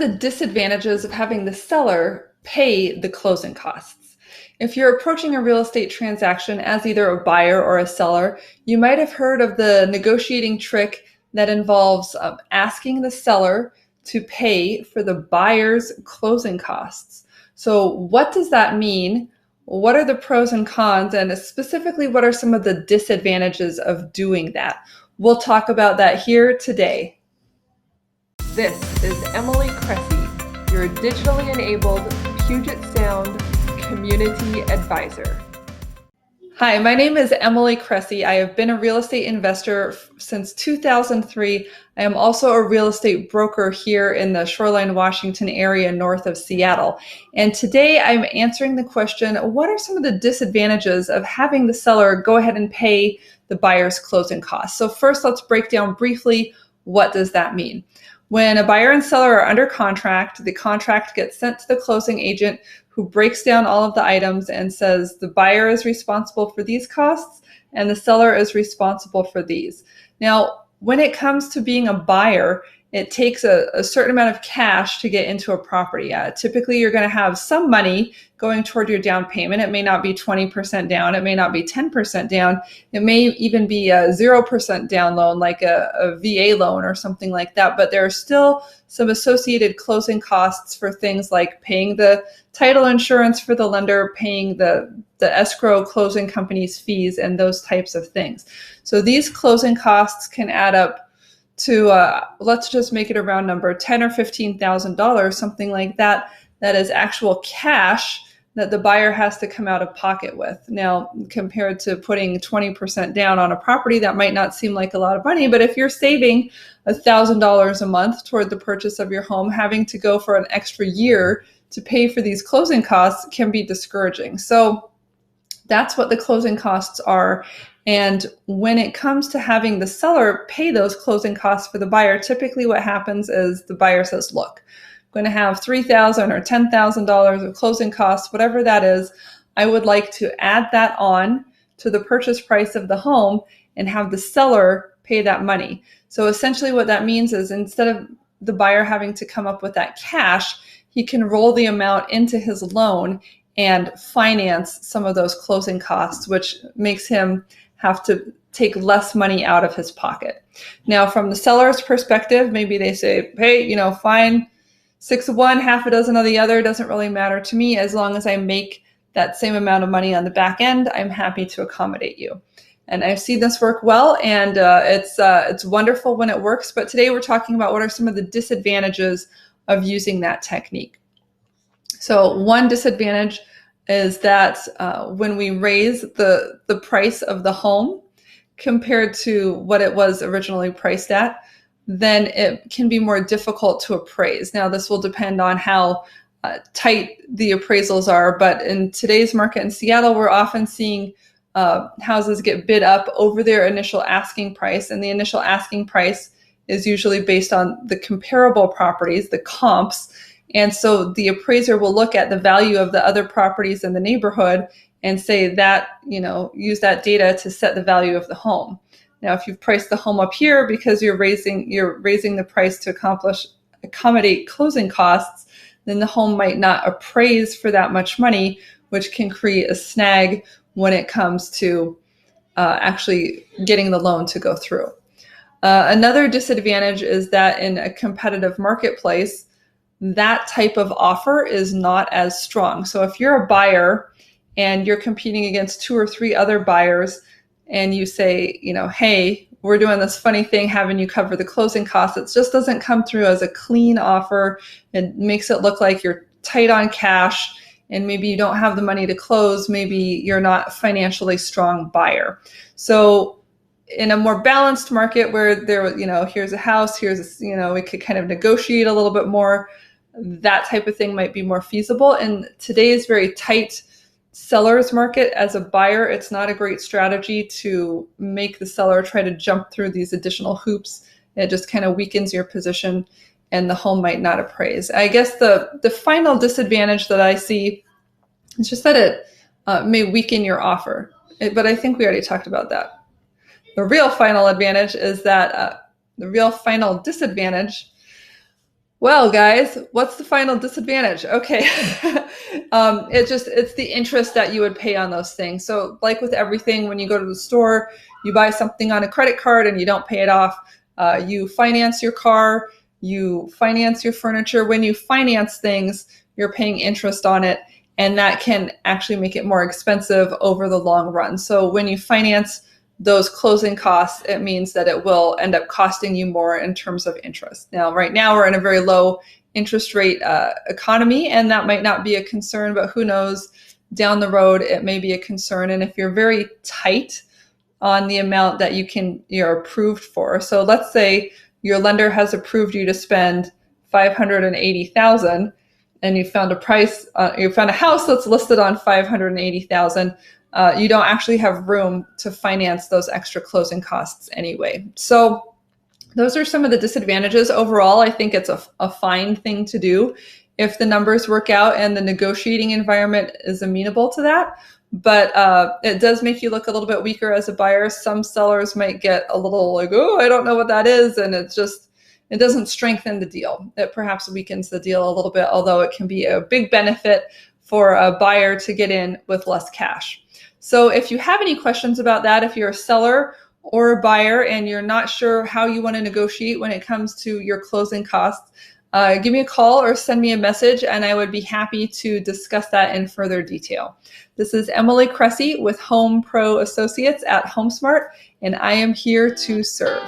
of the disadvantages of having the seller pay the closing costs? If you're approaching a real estate transaction as either a buyer or a seller, you might have heard of the negotiating trick that involves asking the seller to pay for the buyer's closing costs. So what does that mean? What are the pros and cons? And specifically, what are some of the disadvantages of doing that? We'll talk about that here today. This is Emily Cressey, your digitally enabled Puget Sound community advisor. Hi, my name is Emily Cressey. I have been a real estate investor since 2003. I am also a real estate broker here in the Shoreline, Washington area north of Seattle. And today I'm answering the question, what are some of the disadvantages of having the seller go ahead and pay the buyer's closing costs? So first, let's break down briefly, what does that mean? When a buyer and seller are under contract, the contract gets sent to the closing agent who breaks down all of the items and says the buyer is responsible for these costs and the seller is responsible for these. Now, when it comes to being a buyer, it takes a certain amount of cash to get into a property. Typically, you're going to have some money going toward your down payment. It may not be 20% down. It may not be 10% down. It may even be a 0% down loan, like a VA loan or something like that. But there are still some associated closing costs for things like paying the title insurance for the lender, paying the escrow closing company's fees, and those types of things. So these closing costs can add up to let's just make it a round number, $10,000 or $15,000, something like that. That is actual cash that the buyer has to come out of pocket with. Now, compared to putting 20% down on a property, that might not seem like a lot of money, but if you're saving $1,000 a month toward the purchase of your home, having to go for an extra year to pay for these closing costs can be discouraging. So that's what the closing costs are. And when it comes to having the seller pay those closing costs for the buyer, typically what happens is the buyer says, look, I'm going to have $3,000 or $10,000 of closing costs, whatever that is. I would like to add that on to the purchase price of the home and have the seller pay that money. So essentially what that means is instead of the buyer having to come up with that cash, he can roll the amount into his loan and finance some of those closing costs, which makes him have to take less money out of his pocket. Now, from the seller's perspective, maybe they say, hey, fine, 6 of one, half a dozen of the other, doesn't really matter to me. As long as I make that same amount of money on the back end, I'm happy to accommodate you. And I've seen this work well, and it's wonderful when it works. But today we're talking about what are some of the disadvantages of using that technique. So one disadvantage is that when we raise the price of the home compared to what it was originally priced at, then it can be more difficult to appraise. Now, this will depend on how tight the appraisals are, but in today's market in Seattle, we're often seeing houses get bid up over their initial asking price, and the initial asking price is usually based on the comparable properties, the comps. And so the appraiser will look at the value of the other properties in the neighborhood and say that, use that data to set the value of the home. Now, if you've priced the home up here because you're raising the price to accommodate closing costs, then the home might not appraise for that much money, which can create a snag when it comes to actually getting the loan to go through. Another disadvantage is that in a competitive marketplace, that type of offer is not as strong. So if you're a buyer and you're competing against 2 or 3 other buyers and you say, hey, we're doing this funny thing, having you cover the closing costs, it just doesn't come through as a clean offer. It makes it look like you're tight on cash and maybe you don't have the money to close. Maybe you're not a financially strong buyer. So in a more balanced market where here's a house, we could kind of negotiate a little bit more, that type of thing might be more feasible. In today's very tight seller's market, as a buyer, it's not a great strategy to make the seller try to jump through these additional hoops. It just kind of weakens your position and the home might not appraise. I guess the final disadvantage that I see is just that it may weaken your offer. But I think we already talked about that. The real final advantage is that the real final disadvantage Well, guys, what's the final disadvantage? Okay. It's the interest that you would pay on those things. So like with everything, when you go to the store, you buy something on a credit card and you don't pay it off. You finance your car, you finance your furniture. When you finance things, you're paying interest on it, and that can actually make it more expensive over the long run. So when you finance those closing costs, it means that it will end up costing you more in terms of interest. Now, right now, we're in a very low interest rate economy, and that might not be a concern, but who knows, down the road, it may be a concern. And if you're very tight on the amount that you're approved for, so let's say your lender has approved you to spend 580,000, and you found a house that's listed on 580,000. You don't actually have room to finance those extra closing costs anyway. So those are some of the disadvantages. Overall, I think it's a fine thing to do if the numbers work out and the negotiating environment is amenable to that. But it does make you look a little bit weaker as a buyer. Some sellers might get a little like, oh, I don't know what that is. And it doesn't strengthen the deal. It perhaps weakens the deal a little bit, although it can be a big benefit for a buyer to get in with less cash. So if you have any questions about that, if you're a seller or a buyer and you're not sure how you want to negotiate when it comes to your closing costs, give me a call or send me a message, and I would be happy to discuss that in further detail. This is Emily Cressey with HomePro Associates at HomeSmart, and I am here to serve.